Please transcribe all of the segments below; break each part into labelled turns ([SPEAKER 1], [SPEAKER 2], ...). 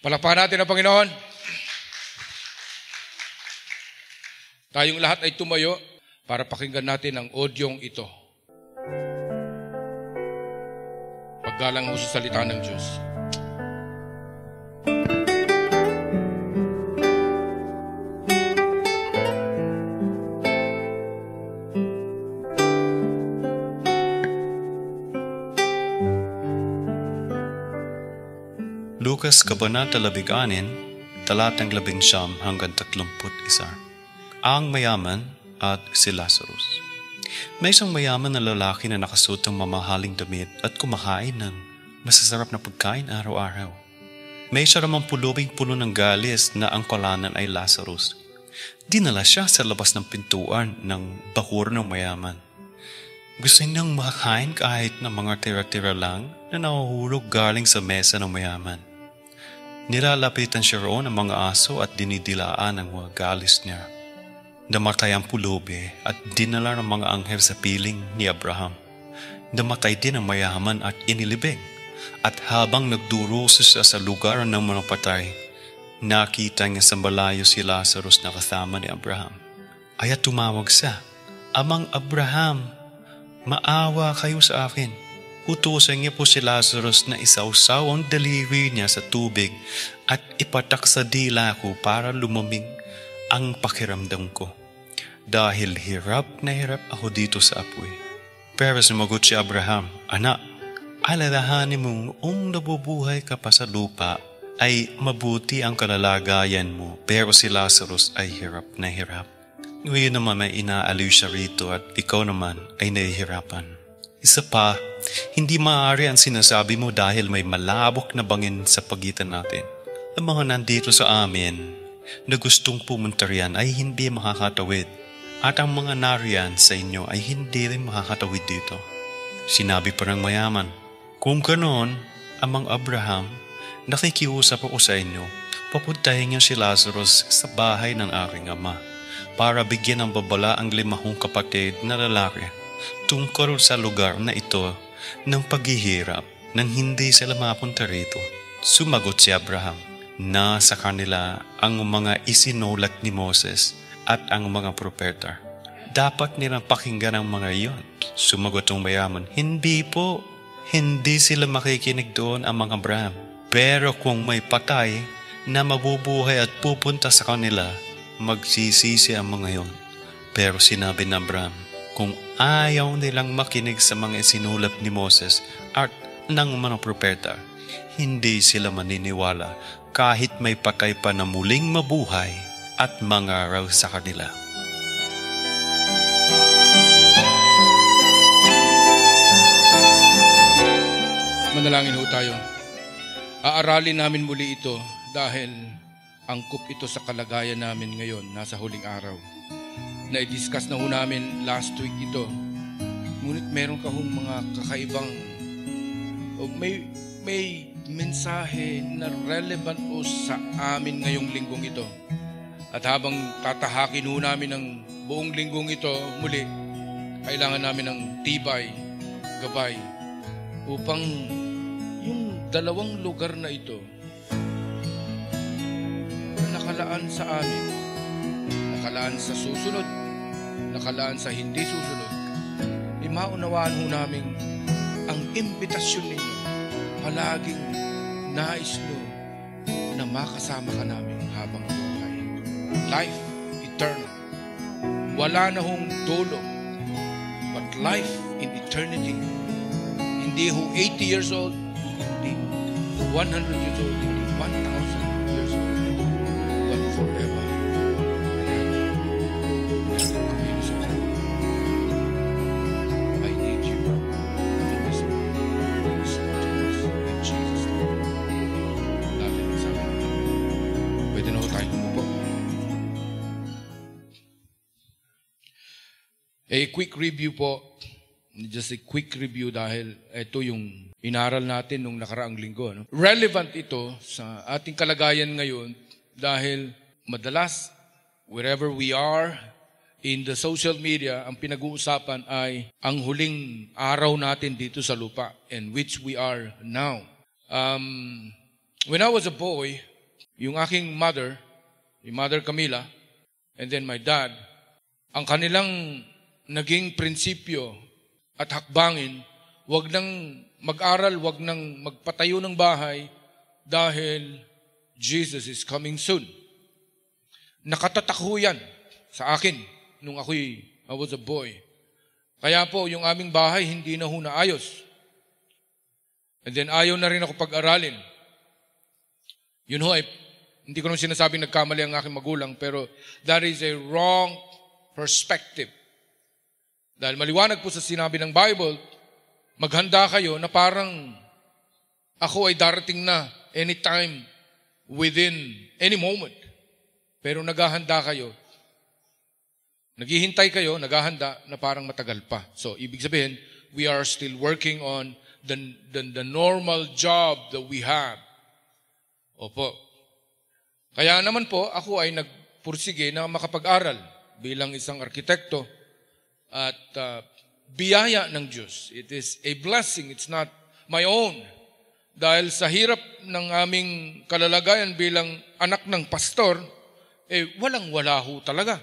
[SPEAKER 1] Palakpakan natin ang Panginoon. Tayong lahat ay tumayo para pakinggan natin ang audiong ito. Paggalang mo sa salita ng Diyos.
[SPEAKER 2] Lukas Kabanata 16, talatang 19 hanggang 31. Ang mayaman at si Lazarus. May isang mayaman na lalaki na nakasuot ng mamahaling damit at kumakain ng masasarap na pagkain araw-araw. May isa namang pulubing-puno ng galis na ang kolanan ay Lazarus. Dinala siya sa labas ng pintuan ng bahur ng mayaman. Gusto niyang makakain kahit na mga tira-tira lang na nahuhulog galing sa mesa ng mayaman. Nilalapitan siya roon ng mga aso at dinidilaan ang mga galis niya. Namatay ang pulubi at dinala ng mga anghel sa piling ni Abraham. Namatay din ang mayaman at inilibing. At habang nagduruso siya sa lugar ng mga patay, nakita niya sa malayo si Lazarus na kasama ni Abraham. Kaya tumawag siya, "Amang Abraham, maawa kayo sa akin. Utusan niya po si Lazarus na isawsaw ang daliri niya sa tubig at ipatak sa dila ko para lumamig ang pakiramdam ko. Dahil hirap na hirap ako dito sa apoy." Pero sumagot si Abraham, "Anak, alalahanin mong nabubuhay ka pa sa lupa ay mabuti ang kalalagayan mo, pero si Lazarus ay hirap na hirap. Ngayon naman may inaaliw siya rito at ikaw naman ay nahihirapan. Isa pa, hindi maaari ang sinasabi mo dahil may malabok na bangin sa pagitan natin. Ang mga nandito sa amin na gustong pumunta riyan ay hindi makakatawid at ang mga nariyan sa inyo ay hindi rin makakatawid dito." Sinabi pa ng mayaman, "Kung ganoon, Amang Abraham, nakikiusap ako sa inyo, papuntahin niyo si Lazarus sa bahay ng aking ama para bigyan ng babala ang 5 kapatid na lalaki tungkol sa lugar na ito ng paghihirap nang hindi sila mapunta rito." Sumagot si Abraham, "Nasa kanila ang mga isinulat ni Moses at ang mga propeta. Dapat nilang pakinggan ang mga iyon." Sumagot ang mayaman, "Hindi po. Hindi sila makikinig doon, Amang Abraham. Pero kung may patay na mabubuhay at pupunta sa kanila, magsisisi ang mga iyon." Pero sinabi ni Abraham, "Kung ayaw nilang makinig sa mga isinulat ni Moses at ng mga propeta, hindi sila maniniwala kahit may patay pa na muling mabuhay at mangaraw sa kanila."
[SPEAKER 1] Manalangin ho tayo. Aaralin namin muli ito dahil angkop ito sa kalagayan namin ngayon, nasa huling araw. Na-discuss na ho namin last week ito. Ngunit meron ka hong mga kakaibang may mensahe na relevant o sa amin ngayong linggong ito. At habang tatahakin ho namin ang buong linggong ito muli, kailangan namin ng tibay, gabay, upang yung 2 lugar na ito na nakalaan sa amin, nakalaan sa susunod, nakalaan sa hindi susunod, maunawaan ho namin ang imbitasyon ninyo. Palaging nais nyo na makasama ka namin habang buhay. Life eternal. Wala na hong dulo, but life in eternity. Hindi ho 80 years old, hindi 100 years old, hindi 1,000 years old, but forever. I need you. In Jesus' name. Natin sa amin. Pwede na ho tayo umupo. A quick review po. Just a quick review dahil ito yung inaral natin nung nakaraang linggo. No? Relevant ito sa ating kalagayan ngayon dahil madalas, wherever we are, in the social media, ang pinag-uusapan ay ang huling araw natin dito sa lupa, and which we are now. When I was a boy, yung aking mother, yung Mother Camila, and then my dad, ang kanilang naging prinsipyo at hakbangin, wag nang mag-aral, wag nang magpatayo ng bahay dahil Jesus is coming soon. Nakatatak ho yan sa akin nung I was a boy. Kaya po, yung aming bahay hindi na ho naayos. And then ayaw na rin ako pag-aralin. Yun ho, hindi ko naman sinasabing nagkamali ang aking magulang, pero that is a wrong perspective. Dahil maliwanag po sa sinabi ng Bible, maghanda kayo na parang ako ay darating na anytime, within any moment. Pero naghahanda kayo. Naghihintay kayo, naghahanda na parang matagal pa. So, ibig sabihin, we are still working on the normal job that we have. Opo. Kaya naman po, ako ay nagpursige na makapag-aral bilang isang arkitekto at biyaya ng Diyos. It is a blessing. It's not my own. Dahil sa hirap ng aming kalalagayan bilang anak ng pastor, walang-wala ho talaga.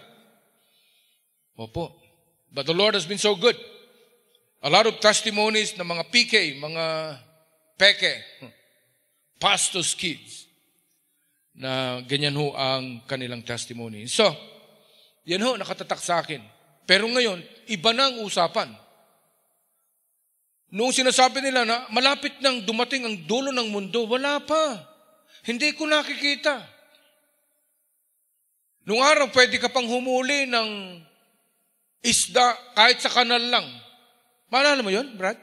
[SPEAKER 1] Opo. But the Lord has been so good. A lot of testimonies ng mga PK, mga peke, pastors' kids, na ganyan ho ang kanilang testimony. So, yan ho, nakatatak sa akin. Pero ngayon, iba na ang usapan. Noong sinasabi nila na malapit nang dumating ang dulo ng mundo, wala pa. Hindi ko nakikita. Noong araw, pwede ka pang humuli ng isda kahit sa kanal lang. Maalala mo yun, Brad?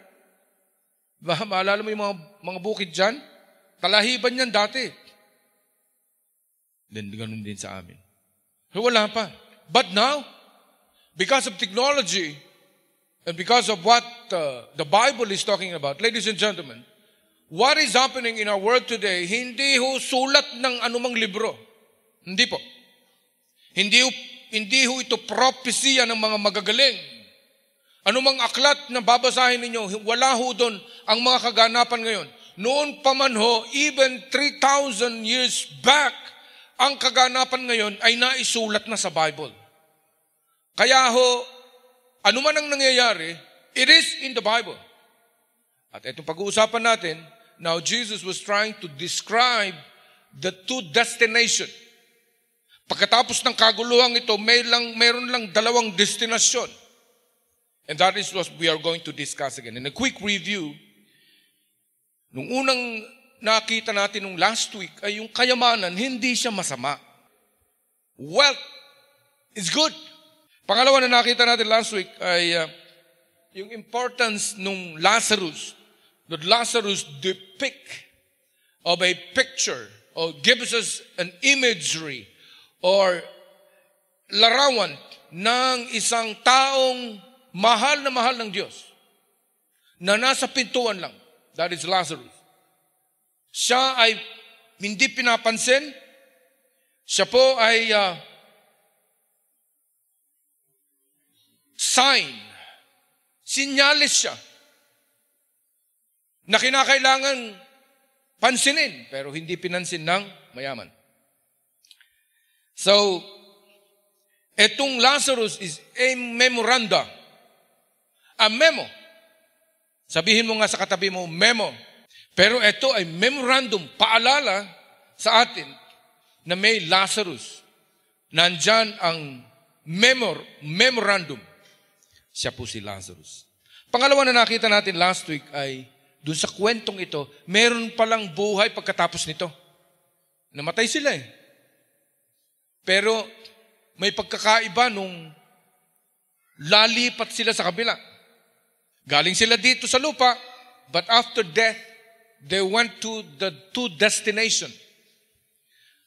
[SPEAKER 1] Maalala mo yung mga bukid dyan? Talahiban yan dati. Then, ganun din sa amin. So, wala pa. But now, because of technology, and because of what the Bible is talking about, ladies and gentlemen, what is happening in our world today, hindi ho sulat ng anumang libro. Hindi po. Hindi ho ito propesya ng mga magagaling. Anumang aklat na babasahin ninyo, wala ho doon ang mga kaganapan ngayon. Noon pa man ho, even 3,000 years back, ang kaganapan ngayon ay naisulat na sa Bible. Kaya ho, anuman ang nangyayari, it is in the Bible. At itong pag-uusapan natin, now Jesus was trying to describe the two destinations. Pagkatapos ng kaguluhan ito, mayroon lang dalawang destinasyon. And that is what we are going to discuss again. In a quick review, nung unang nakita natin nung last week ay yung kayamanan, hindi siya masama. Wealth is good. Pangalawa na nakita natin last week ay yung importance nung Lazarus. That Lazarus depict of a picture or gives us an imagery or larawan ng isang taong mahal na mahal ng Diyos na nasa pintuan lang. That is Lazarus. Siya ay hindi pinapansin. Siya po ay sign. Sinyalis siya na kinakailangan pansinin pero hindi pinansin ng mayaman. So, etong Lazarus is a memoranda. A memo. Sabihin mo nga sa katabi mo, memo. Pero ito ay memorandum, paalala sa atin na may Lazarus. Nandyan ang memorandum. Siya po si Lazarus. Pangalawa na nakita natin last week ay dun sa kwentong ito, meron palang buhay pagkatapos nito. Namatay sila eh. Pero may pagkakaiba nung lalipat sila sa kabila. Galing sila dito sa lupa, but after death, they went to the two destination.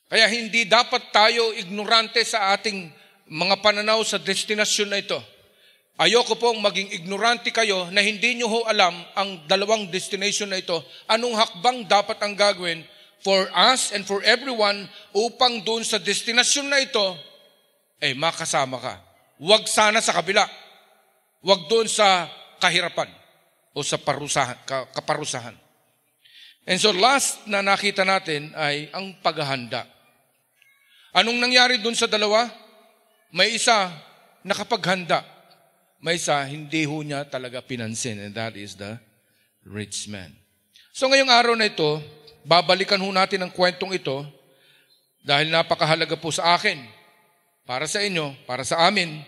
[SPEAKER 1] Kaya hindi dapat tayo ignorante sa ating mga pananaw sa destinasyon na ito. Ayoko pong maging ignorante kayo na hindi nyo ho alam ang dalawang destination na ito. Anong hakbang dapat ang gagawin for us and for everyone upang doon sa destinasyon na ito, makasama ka. Huwag sana sa kabila. Huwag doon sa kahirapan o sa kaparusahan. And so last na nakita natin ay ang paghahanda. Anong nangyari dun sa dalawa? May isa nakapaghanda. May isa hindi ho niya talaga pinansin, and that is the rich man. So ngayong araw na ito, babalikan ho natin ang kwentong ito dahil napakahalaga po sa akin, para sa inyo, para sa amin,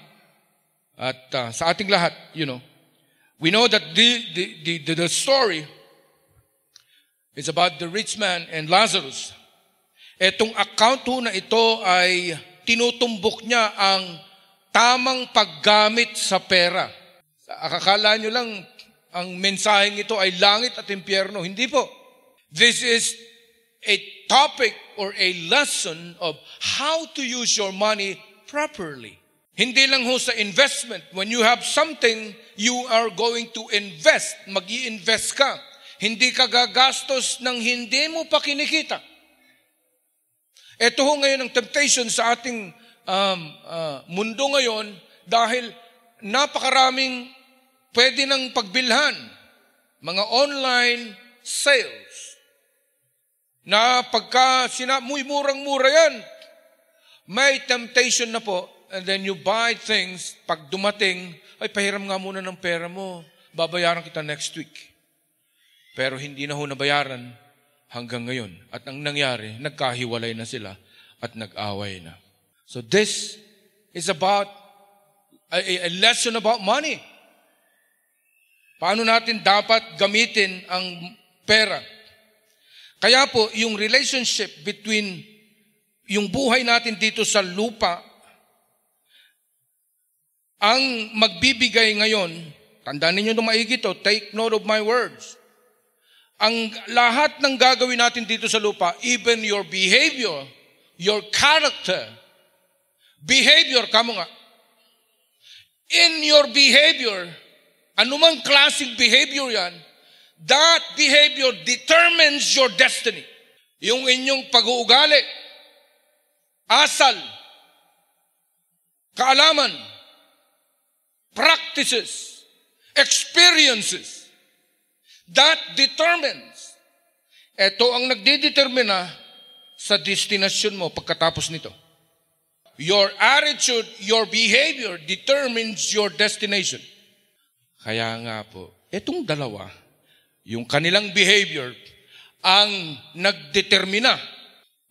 [SPEAKER 1] at sa ating lahat, We know that the story is about the rich man and Lazarus. Etong account ho na ito ay tinutumbok niya ang tamang paggamit sa pera. Akakala nyo lang, ang mensaheng ito ay langit at impyerno. Hindi po. This is a topic or a lesson of how to use your money properly. Hindi lang ho sa investment. When you have something, you are going to invest. Mag-i-invest ka. Hindi ka gagastos ng hindi mo pa kinikita. Ito ho ngayon ang temptation sa ating mundo ngayon dahil napakaraming pwede ng pagbilhan. Mga online sales. Na pagka muy murang-mura yan, may temptation na po. And then you buy things, pag dumating, ay pahiram nga muna ng pera mo, babayaran kita next week. Pero hindi na ho nabayaran hanggang ngayon. At ang nangyari, nagkahiwalay na sila at nag-away na. So this is about a lesson about money. Paano natin dapat gamitin ang pera? Kaya po, yung relationship between yung buhay natin dito sa lupa, ang magbibigay ngayon, tandaan ninyo ito maigi to, take note of my words. Ang lahat ng gagawin natin dito sa lupa, even your behavior, your character, kamo nga. In your behavior, anumang klaseng behavior yan, that behavior determines your destiny. Yung inyong pag-uugali, asal, kaalaman, practices, experiences, that determines. Ito ang nagdidetermina sa destinasyon mo pagkatapos nito. Your attitude, your behavior determines your destination. Kaya nga po, itong dalawa, yung kanilang behavior, ang nagdetermina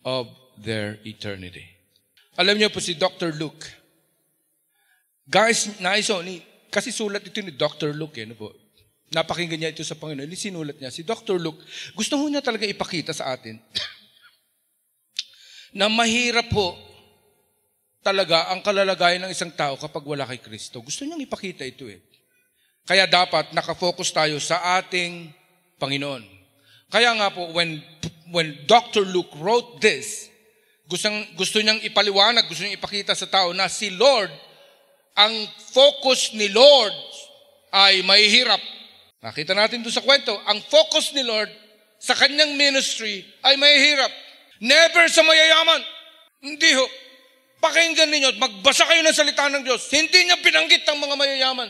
[SPEAKER 1] of their eternity. Alam niyo po si Dr. Luke. Guys, kasi sulat ito ni Dr. Luke. Po. Napakinggan niya ito sa Panginoon. Sinulat niya. Si Dr. Luke, gusto niya talaga ipakita sa atin na mahirap po talaga ang kalalagayan ng isang tao kapag wala kay Kristo. Gusto niyang ipakita ito Kaya dapat nakafocus tayo sa ating Panginoon. Kaya nga po, when Dr. Luke wrote this, gusto niyang ipaliwanag, gusto niyang ipakita sa tao na si Lord, ang focus ni Lord ay mahihirap. Nakita natin doon sa kwento, ang focus ni Lord sa kanyang ministry ay mahihirap. Never sa mayayaman. Hindi ho. Pakinggan ninyo at magbasa kayo ng salita ng Diyos. Hindi niya binanggit ang mga mayayaman.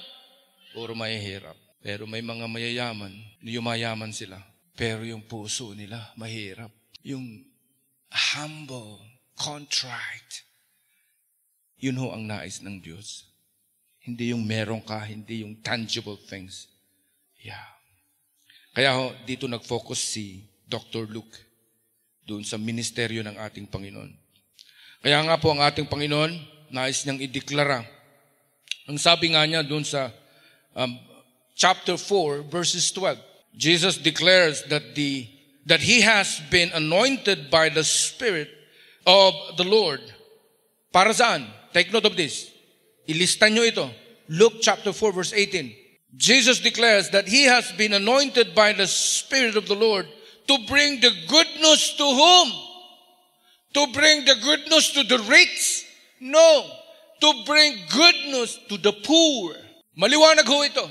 [SPEAKER 1] Puro mahihirap. Pero may mga mayayaman, yumayaman sila. Pero yung puso nila, mahirap. Yung humble, contrite. Yun ho ang nais ng Diyos. Hindi yung meron ka, hindi yung tangible things. Yeah. Kaya ho, dito nag-focus si Dr. Luke doon sa ministeryo ng ating Panginoon. Kaya nga po ang ating Panginoon, nais niyang ideklara. Ang sabi nga niya doon sa chapter 4, verses 12. Jesus declares that He has been anointed by the Spirit of the Lord. Para saan? Take note of this. Ilista nyo ito. Luke chapter 4 verse 18. Jesus declares that He has been anointed by the Spirit of the Lord to bring the good news to whom? To bring the good news to the rich? No. To bring good news to the poor. Maliwanag ho ito.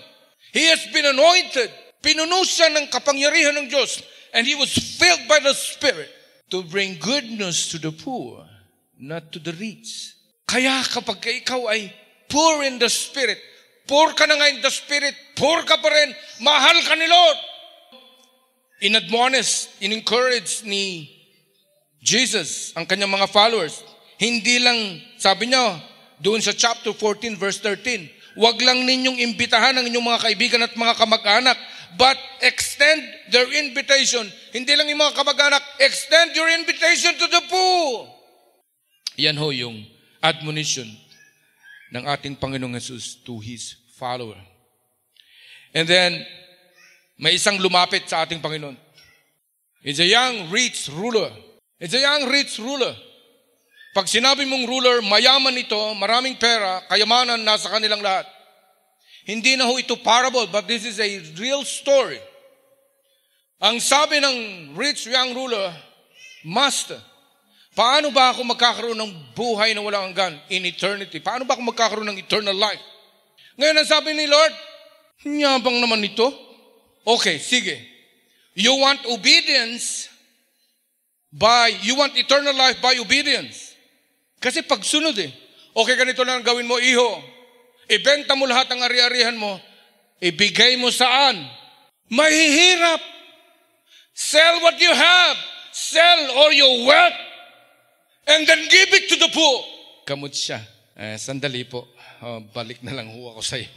[SPEAKER 1] He has been anointed. Pinuno siya ng kapangyarihan ng Diyos. And He was filled by the Spirit to bring good news to the poor, not to the rich. Kaya kapag ikaw ay poor in the Spirit, poor ka na nga in the Spirit, poor ka pa rin, mahal ka ni Lord. In-admonish, in-encourage ni Jesus ang kanyang mga followers. Hindi lang, sabi niya, doon sa chapter 14, verse 13, wag lang ninyong imbitahan ang inyong mga kaibigan at mga kamag-anak, but extend their invitation. Hindi lang yung mga kamag-anak, extend your invitation to the poor. Yan ho yung admonition ng ating Panginoong Jesus to His follower. And then, may isang lumapit sa ating Panginoon. It's a young rich ruler. It's a young rich ruler. Pag sinabi mong ruler, mayaman ito, maraming pera, kayamanan nasa kanilang lahat. Hindi na ho ito parable, but this is a real story. Ang sabi ng rich young ruler, Master, paano ba ako magkakaroon ng buhay na walang hanggan in eternity? Paano ba ako magkakaroon ng eternal life? Ngayon ang sabi ni Lord, nyabang naman ito. Okay, sige. You want obedience you want eternal life by obedience. Kasi pagsunod Okay, ganito lang gawin mo, iho. Ibenta mo lahat ng ari-arihan mo. Ibigay mo saan? Mahihirap. Sell what you have. Sell all your wealth. And then give it to the poor. Kamot siya. Sandali po. Balik na lang ho ako sa iyo.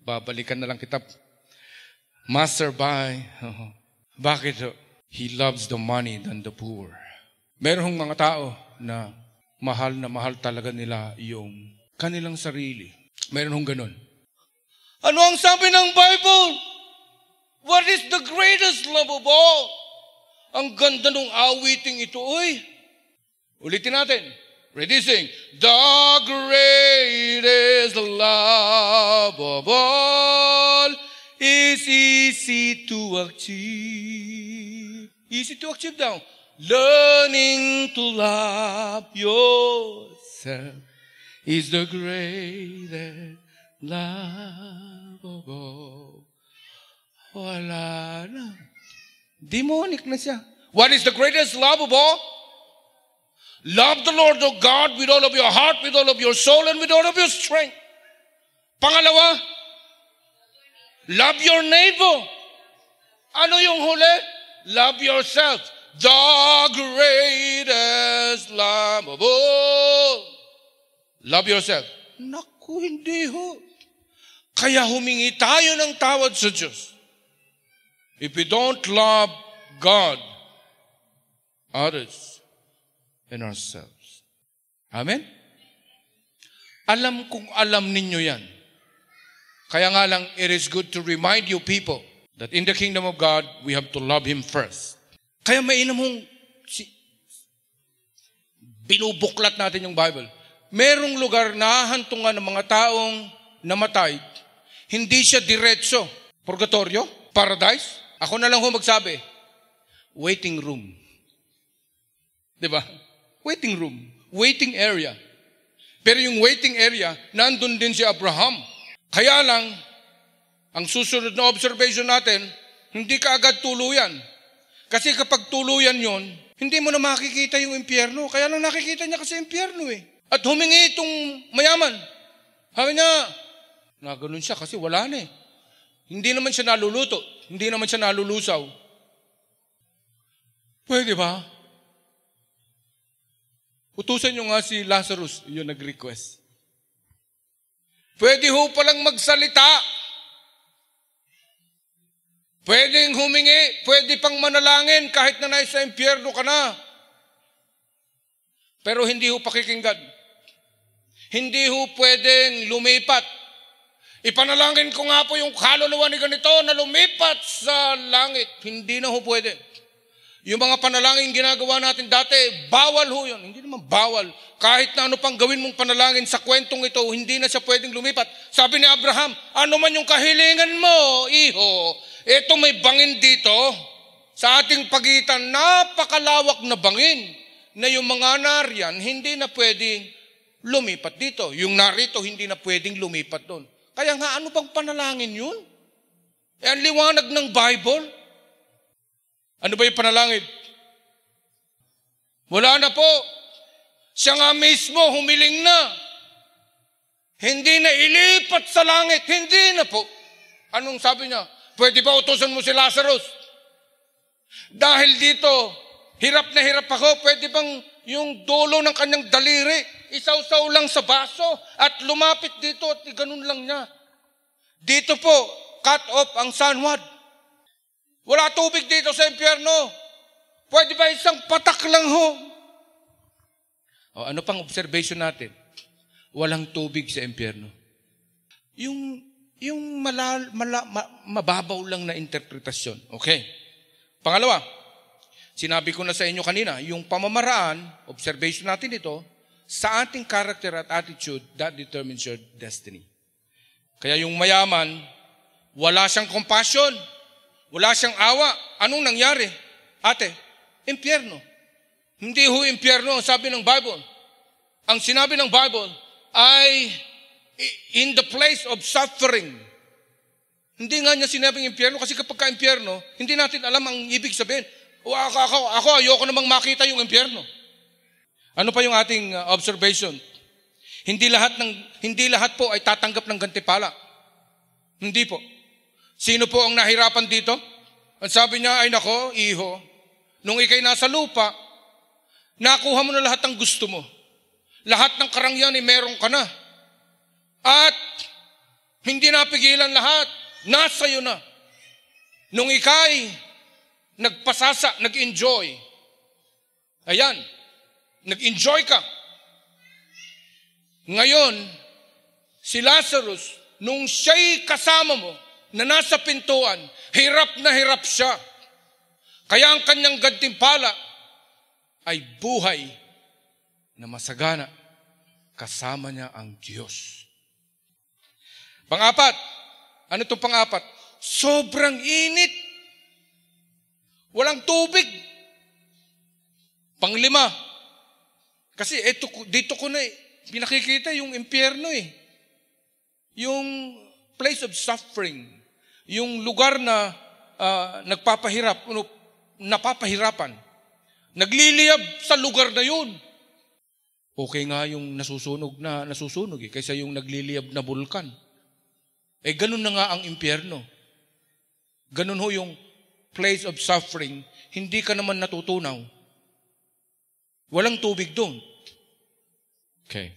[SPEAKER 1] Babalikan na lang kita. Master, bye. Bakit? He loves the money than the poor. Merong mga tao na mahal talaga nila yung kanilang sarili. Meron hong ganun. Ano ang sabi ng Bible? What is the greatest love of all? Ang ganda nung awiting ito, Ulitin natin. Ready, sing. The greatest love of all is easy to achieve. Easy to achieve daw. Learning to love yourself is the greatest love of all. Wala na. Demonic na siya. What is the greatest love of all? Love the Lord your God with all of your heart, with all of your soul, and with all of your strength. Pangalawa, love your neighbor. Ano yung huli? Love yourself. The greatest love of all. Love yourself. Naku, hindi ho. Kaya humingi tayo ng tawad sa Diyos. If we don't love God, others, and ourselves. Amen? Alam kong alam ninyo yan. Kaya nga lang, it is good to remind you people that in the kingdom of God, we have to love Him first. Kaya mainam mong binubuklat natin yung Bible. Merong lugar na hantungan ng mga taong namatay. Hindi siya diretso. Purgatorio? Paradise? Ako na lang ho magsabi. Waiting room. Diba? Waiting room. Waiting area. Pero yung waiting area, nandun din si Abraham. Kaya lang, ang susunod na observation natin, hindi ka agad tuluyan. Kasi kapag tuluyan yon, hindi mo na makikita yung impyerno. Kaya lang nakikita niya kasi impyerno At humingi itong mayaman. Sabi niya, na ganun siya kasi wala na Hindi naman siya naluluto. Hindi naman siya nalulusaw. Pwede ba? Utusan nyo nga si Lazarus, yun nag-request. Pwede ho palang magsalita. Pwedeng humingi, pwede pang manalangin kahit na nasa impyerno ka na. Pero hindi ho pakikinggan. Hindi ho pwedeng lumipat. Ipanalangin ko nga po yung kaluluwa ni ganito na lumipat sa langit. Hindi na ho pwede. Yung mga panalangin ginagawa natin dati, bawal ho yun. Hindi naman bawal. Kahit na ano pang gawin mong panalangin sa kwentong ito, hindi na siya pwedeng lumipat. Sabi ni Abraham, ano man yung kahilingan mo, iho, ito may bangin dito. Sa ating pagitan, napakalawak na bangin na yung mga nariyan, hindi na pwedeng lumipat dito. Yung narito, hindi na pwedeng lumipat doon. Kaya nga, ano bang panalangin yun? Ang liwanag ng Bible. Ano ba yung panalangin? Wala na po. Siya nga mismo, humiling na. Hindi na ilipat sa langit. Hindi na po. Anong sabi niya? Pwede ba utusan mo si Lazarus? Dahil dito, hirap na hirap ako, pwede bang yung dulo ng kanyang daliri, isaw-saw lang sa baso at lumapit dito at ganun lang niya. Dito po, cut off ang sunward. Wala tubig dito sa impyerno. Pwede ba isang patak lang ho? O, ano pang observation natin? Walang tubig sa impyerno. Yung mababaw lang na interpretasyon. Okay. Pangalawa, sinabi ko na sa inyo kanina, yung pamamaraan, observation natin ito, sa ating character at attitude, that determines your destiny. Kaya yung mayaman, wala siyang compassion, wala siyang awa. Anong nangyari? Ate, impyerno. Hindi ho impyerno ang sabi ng Bible. Ang sinabi ng Bible ay in the place of suffering. Hindi nga niya sinabing impyerno kasi kapag ka-impyerno, hindi natin alam ang ibig sabihin. Ako ayoko namang makita yung impyerno. Ano pa yung ating observation? Hindi lahat po ay tatanggap ng gantimpala. Hindi po. Sino po ang nahirapan dito? Ang sabi niya ay nako, iho, nung ikay nasa lupa, nakuha mo na lahat ng gusto mo. Lahat ng karangyaan ay meron ka na. At hindi napigilan lahat. Nasa iyo na. Nung ikay nagpasasa, nag-enjoy. Ayan, nag-enjoy ka. Ngayon, si Lazarus, nung siya'y kasama mo, na nasa pintuan, hirap na hirap siya. Kaya ang kanyang gantimpala ay buhay na masagana. Kasama niya ang Diyos. Pang-apat. Ano itong pang-apat? Sobrang init. Walang tubig. Pang-lima. Kasi dito ko na pinakikita yung impyerno eh. Yung place of suffering. Yung lugar na napapahirapan. Nagliliyab sa lugar na yun. Okay nga yung nasusunog kaysa yung nagliliyab na bulkan. Ganun na nga ang impyerno. Ganun ho yung place of suffering. Hindi ka naman natutunaw. Walang tubig doon. Okay.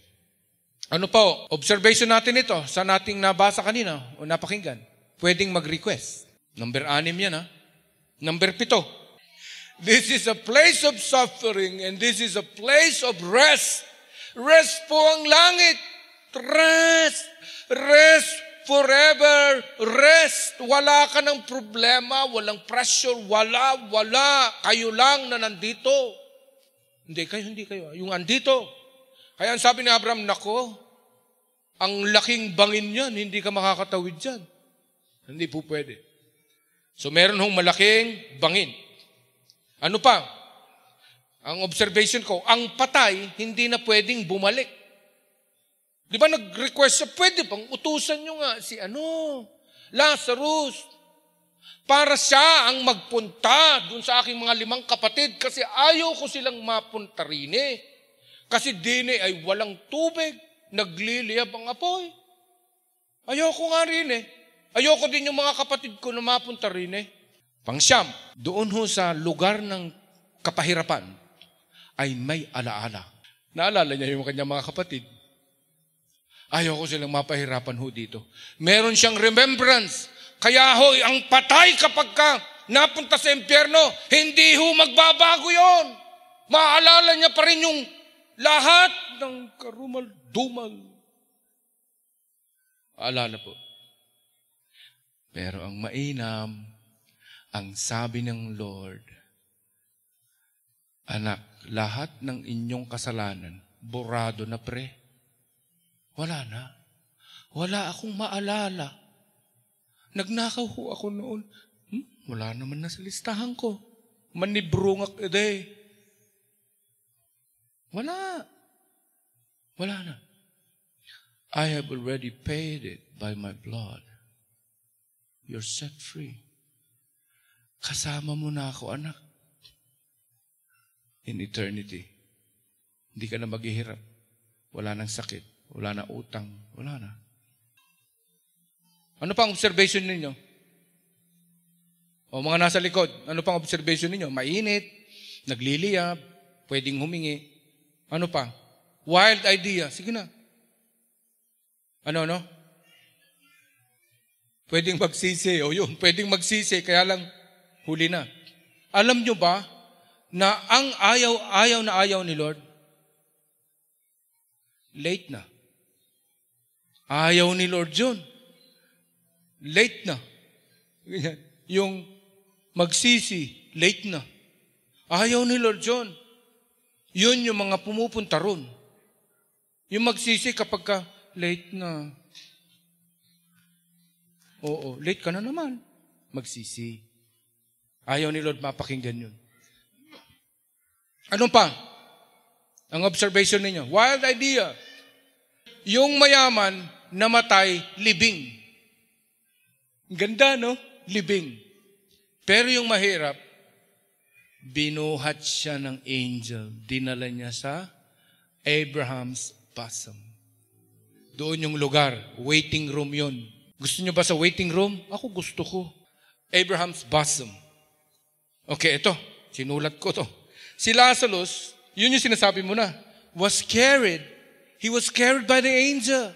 [SPEAKER 1] Ano pa? Observation natin ito sa nating nabasa kanina o napakinggan. Pwedeng mag-request. Number 6 yan ha. Number 7. This is a place of suffering and this is a place of rest. Rest po ang langit. Rest. Rest forever. Rest. Wala ka ng problema, walang pressure, wala. Kayo lang na nandito. Hindi kayo. Yung andito. Kaya ang sabi ni Abraham, nako, ang laking bangin yan, hindi ka makakatawid dyan. Hindi po pwede. So meron hong malaking bangin. Ano pa? Ang observation ko, ang patay, hindi na pwedeng bumalik. Di ba nag-request siya, pwede bang utusan nyo nga si Lazarus, para siya ang magpunta dun sa aking mga 5 kapatid kasi ayaw ko silang mapunta rin eh. Kasi dine ay walang tubig, nagliliyab ang apoy. Ayaw ko nga rin eh. Ayoko din yung mga kapatid ko na mapunta rin eh. Pang-siyam, doon ho sa lugar ng kapahirapan ay may alaala. Naalala niya yung kanyang mga kapatid. Ayaw ko silang mapahirapan ho dito. Meron siyang remembrance. Kaya ho, ang patay kapag ka napunta sa impyerno, hindi ho magbabago yon. Maalala niya pa rin yung lahat ng karumal-dumal. Alala po. Pero ang mainam, ang sabi ng Lord, anak, lahat ng inyong kasalanan, borado na pre. Wala na. Wala akong maalala. Nagnakaw ho ako noon. Wala naman na sa listahan ko. Manibrungak ede. Wala. Wala na. I have already paid it by my blood. You're set free. Kasama mo na ako, anak. In eternity. Hindi ka na maghihirap. Wala nang sakit. Wala na utang. Wala na. Ano pang observation ninyo? O mga nasa likod, ano pang observation ninyo? Mainit, nagliliyab, pwedeng humingi. Ano pa? Wild idea. Sige na. Ano? Pwedeng magsisi. O yun, pwedeng magsisi. Kaya lang, huli na. Alam nyo ba na ang ayaw ni Lord, late na. Ayaw ni Lord yun. Late na. Yung magsisi, late na. Ayaw ni Lord yun. Yun yung mga pumupunta ron. Yung magsisi kapag ka, late na. Oo, late ka na naman. Magsisi. Ayaw ni Lord mapakinggan yun. Ano pa? Ang observation ninyo. Wild idea. Yung mayaman, namatay, libing. Ganda, no? Libing. Pero yung mahirap, binuhat siya ng angel. Dinala niya sa Abraham's bosom. Doon yung lugar. Waiting room yun. Gusto niyo ba sa waiting room? Ako gusto ko. Abraham's bosom. Okay, ito. Sinulat ko to. Si Lazarus, yun yung sinasabi mo na, was carried. He was carried by the angel.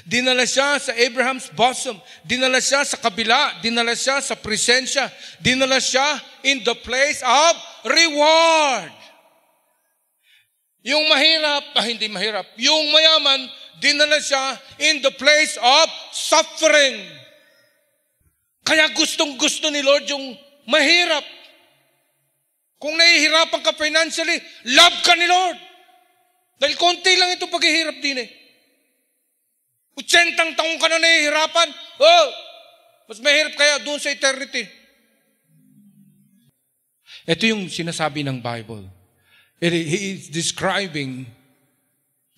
[SPEAKER 1] Dinala siya sa Abraham's bosom. Dinala siya sa kabila. Dinala siya sa presensya. Dinala siya in the place of reward. Yung mahirap, hindi mahirap. Yung mayaman, dinala siya in the place of suffering. Kaya gustong-gusto ni Lord yung mahirap. Kung nahihirapan ka financially, love ka ni Lord. Dahil konti lang ito paghihirap din 80 taong ka na nahihirapan. Oh, mas mahirap kaya doon sa eternity. Ito yung sinasabi ng Bible. He is describing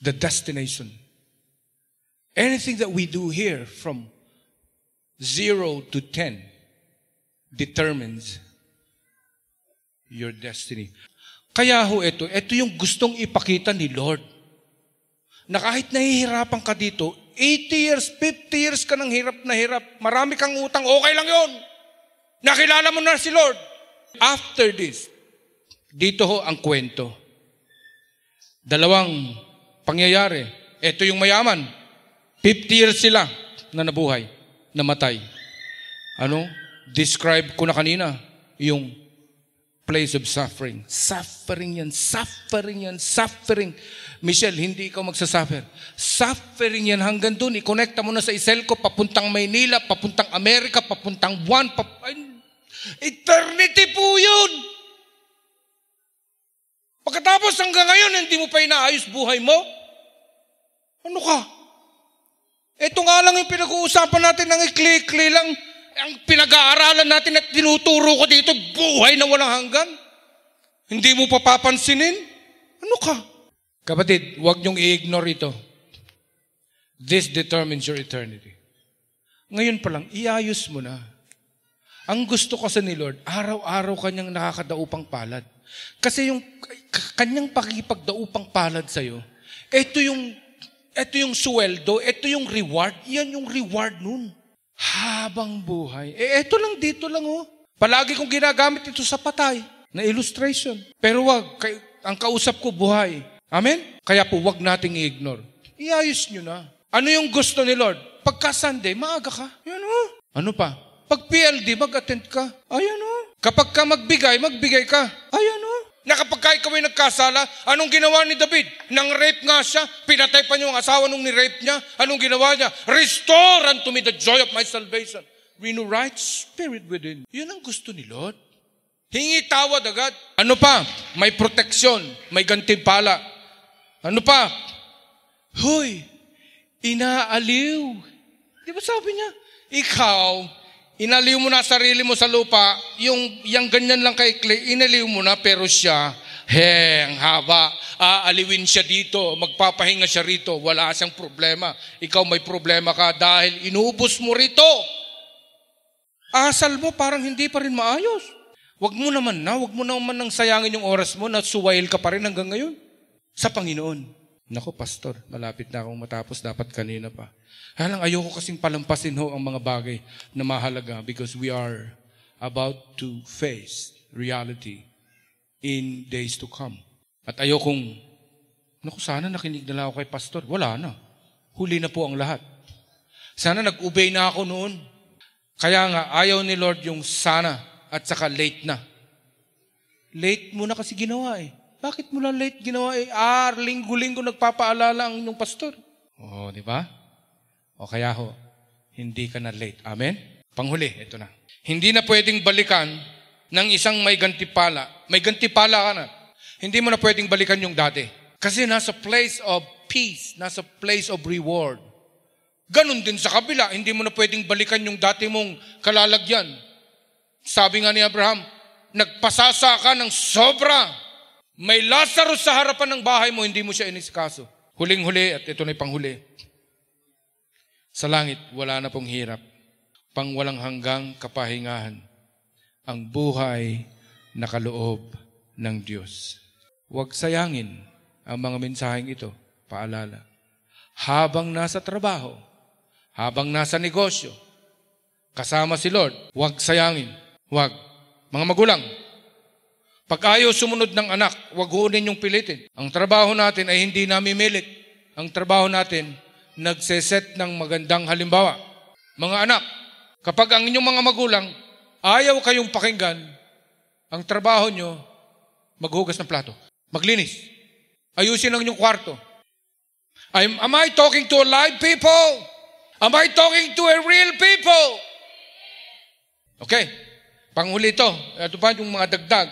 [SPEAKER 1] the destination. Anything that we do here from 0 to 10 determines your destiny. Kaya ito yung gustong ipakita ni Lord. Na kahit nahihirapan ka dito, 80 years, 50 years ka ng hirap na hirap, marami kang utang, okay lang yon. Nakilala mo na si Lord. After this, dito ang kwento. Dalawang pangyayari. Ito yung mayaman. 50 years sila na nabuhay, namatay. Ano? Describe ko na kanina, yung place of suffering. Suffering yan. Michelle, hindi ikaw magsasuffer. Suffering yan hanggang dun. I-connecta mo na sa Iselco, papuntang Maynila, papuntang Amerika, papuntang Buwan. Eternity po yun. Pagkatapos hanggang ngayon, hindi mo pa inaayos buhay mo? Ano ka? Ito nga lang yung pinag-uusapan natin ng ikli-ikli lang. Ang pinag-aaralan natin at tinuturo ko dito, buhay na walang hanggan. Hindi mo papapansinin? Ano ka? Kapatid, huwag niyong i-ignore ito. This determines your eternity. Ngayon pa lang, iayos mo na. Ang gusto kasi ni Lord, araw-araw kanyang nakakadaupang palad. Kasi yung kanyang pakikipagdaupang palad sa'yo, ito yung sweldo, ito yung reward, yan yung reward nun. Habang buhay. Ito lang, dito lang Palagi kong ginagamit ito sa patay na illustration. Pero wag, ang kausap ko buhay. Amen? Kaya po wag nating i-ignore. Iayos nyo na. Ano yung gusto ni Lord? Pagka Sunday, maaga ka. Yan Ano pa? Pag PLD, mag-attend ka. Ayan Kapag ka magbigay ka. Ayan Na kapag ka ikaw ay nagkasala, anong ginawa ni David? Nang rape nga siya, pinatay pa niyo ang asawa nung ni-rape niya. Anong ginawa niya? Restore unto me the joy of my salvation. Renew right spirit within. Yun ang gusto ni Lord. Hingi tawad agad. Ano pa? May proteksyon. May gantimpala. Ano pa? Hoy, inaaliw. Di ba sabi niya? Ikaw, inaliw mo na sarili mo sa lupa, yung ganyan lang kaikli, inaliw mo na, pero siya, ang haba, aaliwin siya dito, magpapahinga siya rito, wala siyang problema. Ikaw may problema ka dahil inuubos mo rito. Asal mo parang hindi pa rin maayos. Wag mo naman nang sayangin yung oras mo na suwail ka pa rin hanggang ngayon sa Panginoon. Nako, pastor, malapit na akong matapos, dapat kanina pa. Halang ayoko kasing palampasin ang mga bagay na mahalaga because we are about to face reality in days to come. At ayokong Naku, sana nakinig na lang ako kay pastor. Wala na. Huli na po ang lahat. Sana nag-obey na ako noon. Kaya nga, ayaw ni Lord yung sana at saka late na. Late mo na kasi ginawa eh. Bakit mo lang late ginawa eh? Linggo-linggo nagpapaalala ang inyong pastor. Di ba? O kaya ho, hindi ka na late. Amen? Panghuli, ito na. Hindi na pwedeng balikan ng isang may gantipala. May gantipala ka na. Hindi mo na pwedeng balikan yung dati. Kasi nasa place of peace, nasa place of reward. Ganon din sa kabila, hindi mo na pwedeng balikan yung dati mong kalalagyan. Sabi nga ni Abraham, nagpasasa ka ng sobra. May Lazarus sa harapan ng bahay mo, hindi mo siya inisikaso. Huling-huli, at ito na yung panghuli. Sa langit, wala na pong hirap. Pang walang hanggang kapahingahan. Ang buhay na kaloob ng Diyos. Huwag sayangin ang mga mensaheng ito. Paalala. Habang nasa trabaho, habang nasa negosyo, kasama si Lord, huwag sayangin. Huwag. Mga magulang, pag ayaw sumunod ng anak, huwag huunin yung pilitin. Ang trabaho natin ay hindi namimilit. Ang trabaho natin, nagseset ng magandang halimbawa. Mga anak, kapag ang inyong mga magulang, ayaw kayong pakinggan, ang trabaho nyo, maghugas ng plato, maglinis, ayusin ang inyong kwarto. Am I talking to a live people? Am I talking to a real people? Okay. Panghuli ito. Ito pa yung mga dagdag.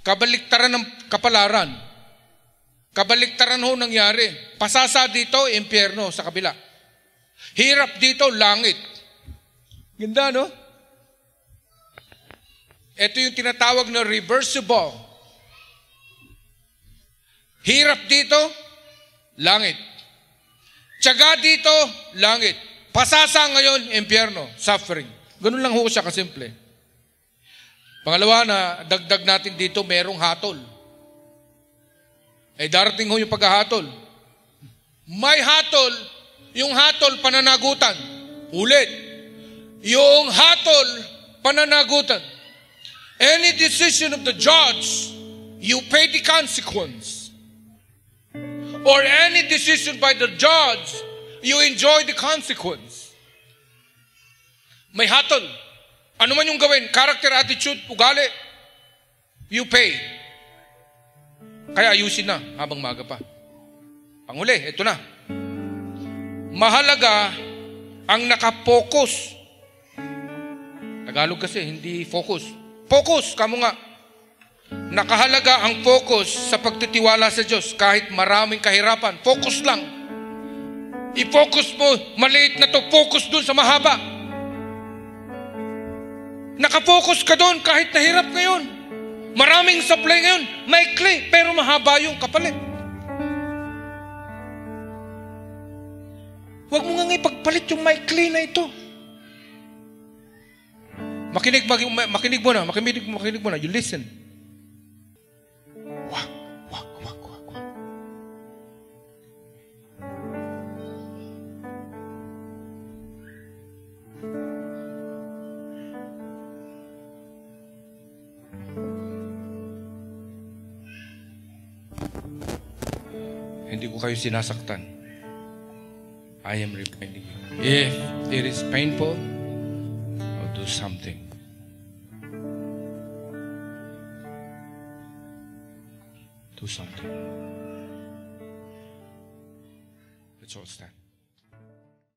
[SPEAKER 1] Kabaliktaran ng kapalaran. Kabaliktaran ho nangyari. Pasasa dito, impyerno sa kabila. Hirap dito, langit. Ganda, no? Ito yung tinatawag na reversible. Hirap dito, langit. Tiyaga dito, langit. Pasasa ngayon, impyerno, suffering. Ganun lang ho siya kasimple. Pangalawa na dagdag natin dito, merong hatol. Ay darating ho yung paghahatol. May hatol, yung hatol pananagutan. Ulit. Yung hatol pananagutan. Any decision of the judge, you pay the consequence. Or any decision by the judge, you enjoy the consequence. May hatol. Ano man yung gawin, character, attitude, ugali, you pay. Kaya ayusin na habang maaga pa. Panghuli, ito na. Mahalaga ang nakapokus. Tagalog kasi, hindi focus. Focus, kamo nga. Nakahalaga ang focus sa pagtitiwala sa Diyos kahit maraming kahirapan. Focus lang. I-focus mo, maliit na to, focus dun sa mahaba. Nakafocus ka doon kahit nahirap ngayon. Maraming supply ngayon. Maikli, pero mahaba yung kapalit. Huwag mo nga ipagpalit yung maikli na ito. Makinig mo na. You listen. Wag. Hindi ko kayo sinasaktan. I am reminding you. If it is painful, I'll do something. Do something. Let's all stand.